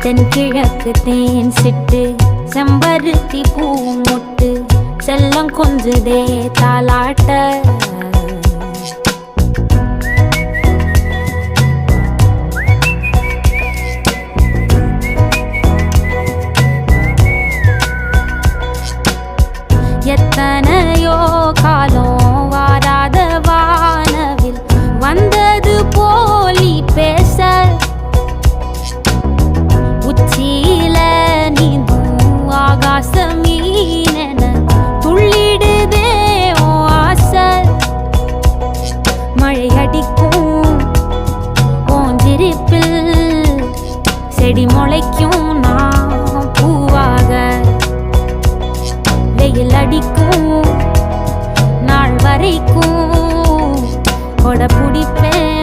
தென்கிழக்கு தேன் சிட்டு செம்பருத்தி பூ முட்டு செல்லம் கொஞ்சுதே தாலாட்ட எத்தனையோ காலம் வாராத வானவில் வந்தது போலி பேச உச்சியில நீந்தும் ஆகாச மீனென துள்ளிடுதே ஓ ஆசை மழை அடிக்கும் ஓஞ்சிருப்பில் செடி முளைக்கும் நான் பூவாக வெயில் அடிக்கும் நாள் வரைக்கும் கொடை பிடிப்பேன்